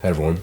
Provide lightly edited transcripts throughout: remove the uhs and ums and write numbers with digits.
Hey everyone,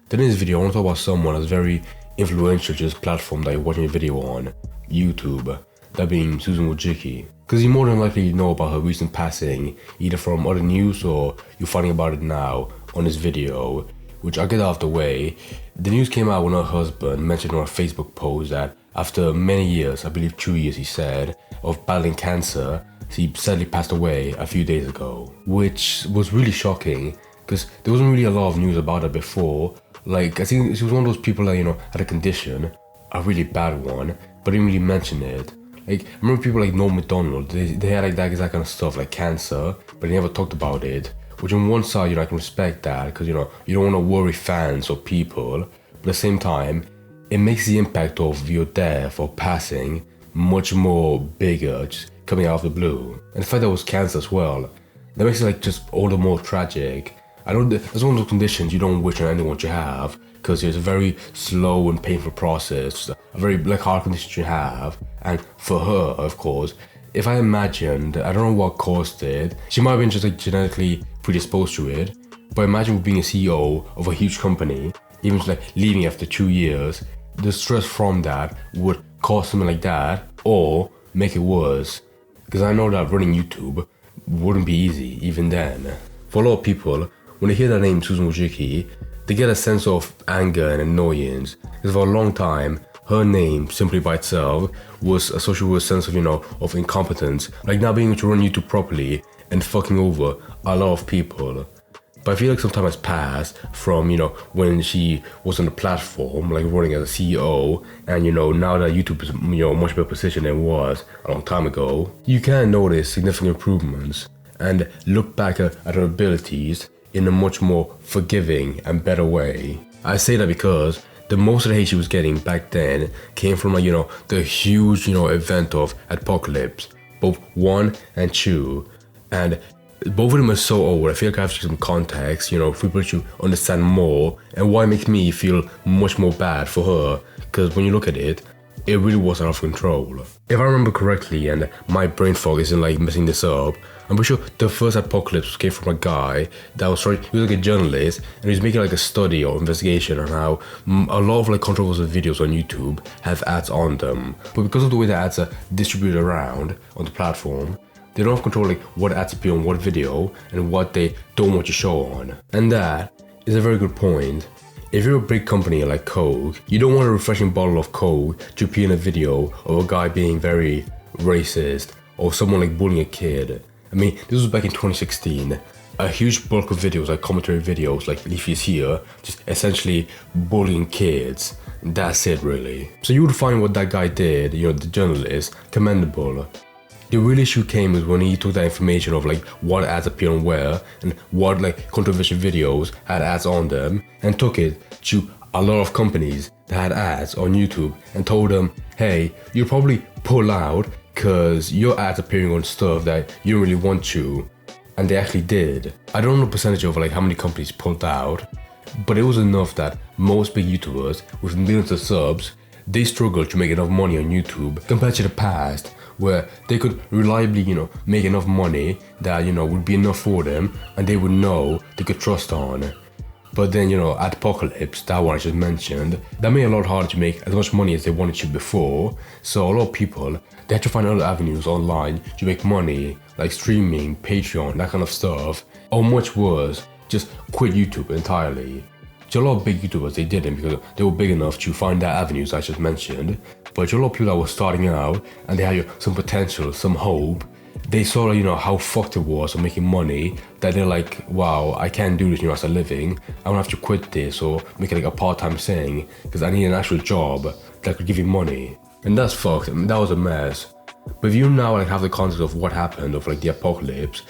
today's video I want to talk about someone that's very influential to this platform that you're watching a video on, YouTube, that being Susan Wojcicki. Because you more than likely know about her recent passing, either from other news or you're finding about it now on this video, which I'll get out of the way. The news came out when her husband mentioned on a Facebook post that after many years, I believe 2 years he said, of battling cancer, he sadly passed away a few days ago, which was really shocking. Because there wasn't really a lot of news about her before. Like, I think she was one of those people that, had a condition, a really bad one, but didn't really mention it. Like, I remember people like Norm Macdonald, they had like that exact kind of stuff, like cancer, but they never talked about it. Which on one side, I can respect that, because, you don't want to worry fans or people. But at the same time, it makes the impact of your death or passing much more bigger, just coming out of the blue. And the fact that it was cancer as well, that makes it like just all the more tragic. I know that's one of those conditions you don't wish on anyone to have, because it's a very slow and painful process, a very hard condition to have. And for her, of course, if I imagined, I don't know what caused it, she might have been just genetically predisposed to it, but imagine being a CEO of a huge company, even just leaving after 2 years, the stress from that would cause something like that, or make it worse. Because I know that running YouTube wouldn't be easy, even then. For a lot of people, when they hear the name Susan Wojcicki, they get a sense of anger and annoyance, because for a long time, her name, simply by itself, was associated with a sense of, of incompetence, like not being able to run YouTube properly and fucking over a lot of people. But I feel like some time has passed from, when she was on the platform, running as a CEO, and, now that YouTube is, much better position than it was a long time ago, you can notice significant improvements and look back at her abilities in a much more forgiving and better way. I say that because the most of the hate she was getting back then came from the huge event of Apocalypse, both 1 and 2, and both of them are so old. I feel like I have to give some context, for people to understand more, and why it makes me feel much more bad for her, because when you look at it, it really was out of control. If I remember correctly, and my brain fog isn't messing this up, I'm pretty sure the first Apocalypse came from a guy that was he was a journalist, and he was making a study or investigation on how a lot of controversial videos on YouTube have ads on them. But because of the way the ads are distributed around on the platform, they don't have control what ads appear on what video and what they don't want to show on. And that is a very good point. If you're a big company like Coke, you don't want a refreshing bottle of Coke to appear in a video of a guy being very racist or someone bullying a kid. I mean, this was back in 2016. A huge bulk of videos, commentary videos, Leafy's here, just essentially bullying kids. That's it, really. So you would find what that guy did, the journalist, commendable. The real issue came is when he took that information of what ads appear on where and what controversial videos had ads on them, and took it to a lot of companies that had ads on YouTube and told them, hey, you'll probably pull out because your ads appearing on stuff that you don't really want to. And they actually did. I don't know the percentage of how many companies pulled out, but it was enough that most big YouTubers with millions of subs, they struggled to make enough money on YouTube compared to the past, where they could reliably, make enough money that, would be enough for them and they would know they could trust on. But then, at Apocalypse, that one I just mentioned, that made it a lot harder to make as much money as they wanted to before. So a lot of people, they had to find other avenues online to make money, like streaming, Patreon, that kind of stuff. Or much worse, just quit YouTube entirely. To a lot of big YouTubers, they didn't because they were big enough to find their avenues I just mentioned. But to a lot of people that were starting out and they had some potential, some hope, they saw how fucked it was on making money, that they're like, wow, I can't do this as a living. I'm gonna have to quit this or make it a part-time thing because I need an actual job that could give me money. And that's fucked. I mean, that was a mess. But if you now have the context of what happened, of the apocalypse,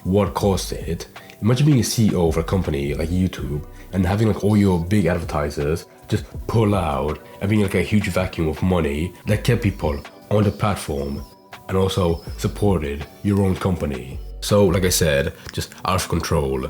what caused it, imagine being a CEO of a company like YouTube and having all your big advertisers just pull out and being a huge vacuum of money that kept people on the platform and also supported your own company. So like I said, just out of control.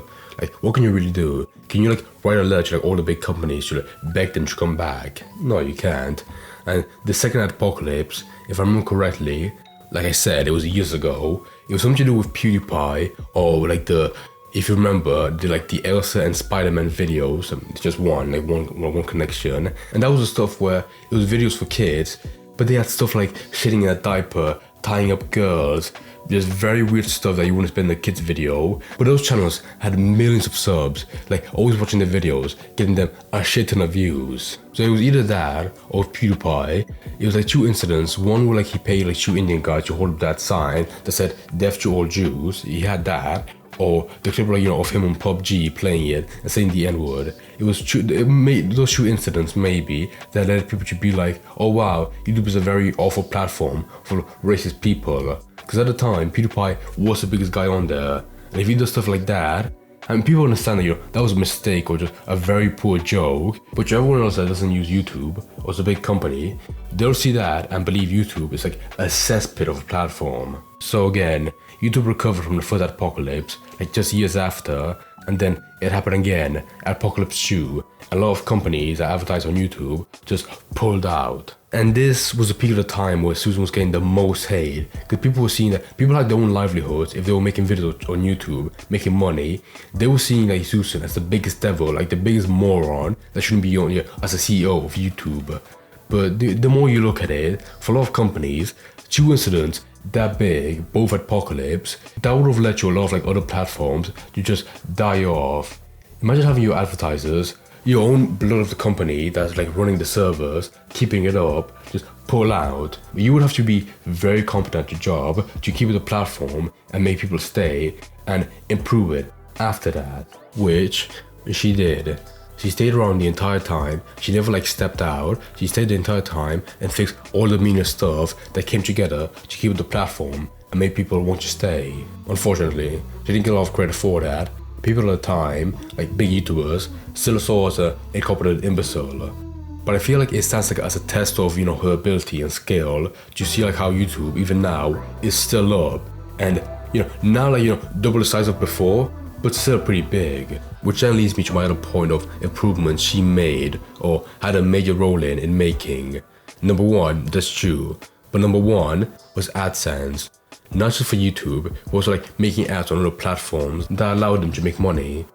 What can you really do? Can you write a letter to all the big companies to beg them to come back? No, you can't. And the second apocalypse, if I remember correctly, like I said, it was years ago. It was something to do with PewDiePie or the if you remember, the Elsa and Spider-Man videos, just one connection, and that was the stuff where it was videos for kids, but they had stuff like shitting in a diaper, tying up girls, just very weird stuff that you wouldn't spend in a kid's video. But those channels had millions of subs, like always watching the videos, getting them a shit ton of views. So it was either that or PewDiePie. It was like 2 incidents. One where like he paid like 2 Indian guys to hold up that sign that said "Death to all Jews." He had that. Or the clip of him on PUBG playing it and saying the N-word. It made those 2 incidents maybe that led people to be like, oh wow, YouTube is a very awful platform for racist people. Because at the time, PewDiePie was the biggest guy on there, and if he does stuff like that, and people understand that that was a mistake or just a very poor joke, but to everyone else that doesn't use YouTube or is a big company, they'll see that and believe YouTube is like a cesspit of a platform. So again, YouTube recovered from the first apocalypse, like just years after, and then it happened again, Apocalypse 2. A lot of companies that advertise on YouTube just pulled out. And this was a peak of the time where Susan was getting the most hate, because people were seeing that people had their own livelihoods. If they were making videos on YouTube, making money, they were seeing like Susan as the biggest devil, like the biggest moron that shouldn't be on as a CEO of YouTube. But the more you look at it, for a lot of companies, 2 incidents that big, both apocalypse, that would have led to a lot of like other platforms to just die off. Imagine having your advertisers, your own blood of the company that's like running the servers, keeping it up, just pull out. You would have to be very competent at your job to keep the platform and make people stay and improve it after that, which she did. She stayed around the entire time. She never like stepped out. She stayed the entire time and fixed all the meaner stuff that came together to keep the platform and make people want to stay. Unfortunately, she didn't get a lot of credit for that. People at the time, like big YouTubers, still saw her as an incompetent imbecile. But I feel like it stands like as a test of her ability and skill to see like how YouTube even now is still up and now like double the size of before, but still pretty big. Which then leads me to my other point of improvements she made or had a major role in making. Number 1, that's true, but number 1 was AdSense. Not just for YouTube, but also like making ads on other platforms that allowed them to make money.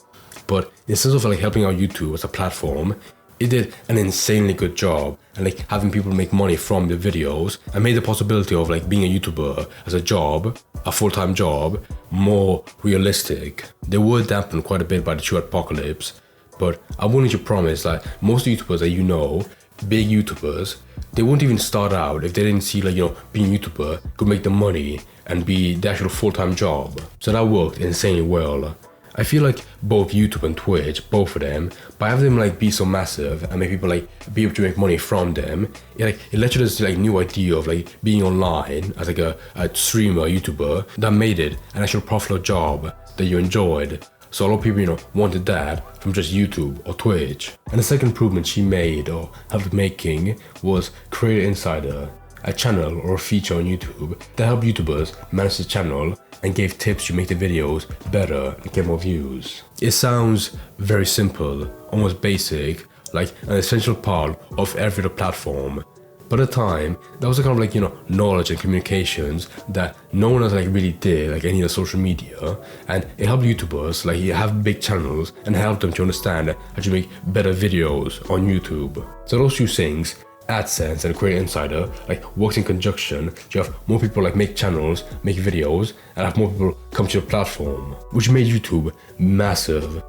But instead of like helping out YouTube as a platform, it did an insanely good job and like having people make money from the videos and made the possibility of like being a YouTuber as a job, a full-time job, more realistic. They were dampened quite a bit by the 2 apocalypse, but I'm willing to promise that most YouTubers that big YouTubers, they wouldn't even start out if they didn't see like being a YouTuber could make them money and be the actual full-time job. So that worked insanely well. I feel like both YouTube and Twitch, both of them, by having them like be so massive and make people like be able to make money from them, it led to this like new idea of like being online as like a streamer, YouTuber that made it an actual profitable job that you enjoyed. So a lot of people, wanted that from just YouTube or Twitch. And the second improvement she made or helped making was Creator Insider, a channel or a feature on YouTube that helped YouTubers manage the channel and gave tips to make the videos better and get more views. It sounds very simple, almost basic, like an essential part of every other platform. But at the time, that was the kind of like, knowledge and communications that no one else like really did, like any other social media. And it helped YouTubers like have big channels and helped them to understand how to make better videos on YouTube. So those 2 things, AdSense and Creator Insider, like works in conjunction to have more people like make channels, make videos, and have more people come to the platform, which made YouTube massive.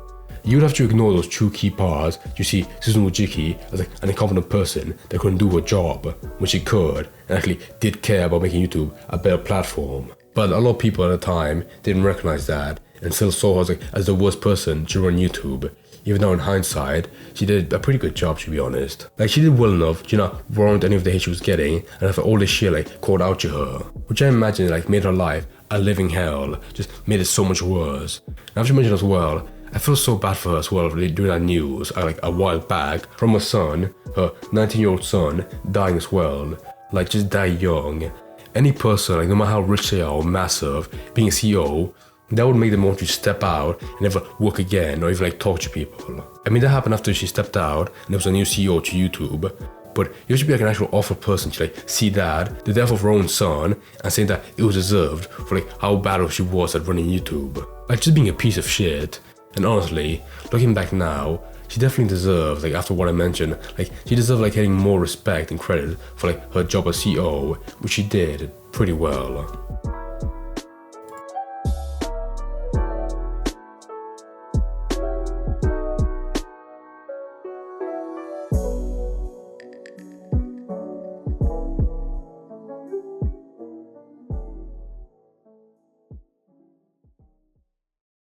You would have to ignore those 2 key parts to see Susan Wojcicki as like an incompetent person that couldn't do her job, when she could, and actually did care about making YouTube a better platform. But a lot of people at the time didn't recognize that and still saw her as the worst person to run YouTube. Even though in hindsight, she did a pretty good job, to be honest. Like she did well enough to not warrant any of the hate she was getting and have all this shit like called out to her. Which I imagine like made her life a living hell, just made it so much worse. And I have to mention as well, I feel so bad for her as well doing that news like a while back from her son, her 19-year-old son, dying as well. Like just die young. Any person, like no matter how rich they are or massive, being a CEO, that would make them want to step out and never work again or even like talk to people. I mean that happened after she stepped out and there was a new CEO to YouTube. But you should be like an actual awful person to like see that, the death of her own son, and saying that it was deserved for like how bad she was at running YouTube. like just being a piece of shit. And honestly, looking back now, she definitely deserves, like after what I mentioned, like she deserves like getting more respect and credit for like her job as CEO, which she did pretty well.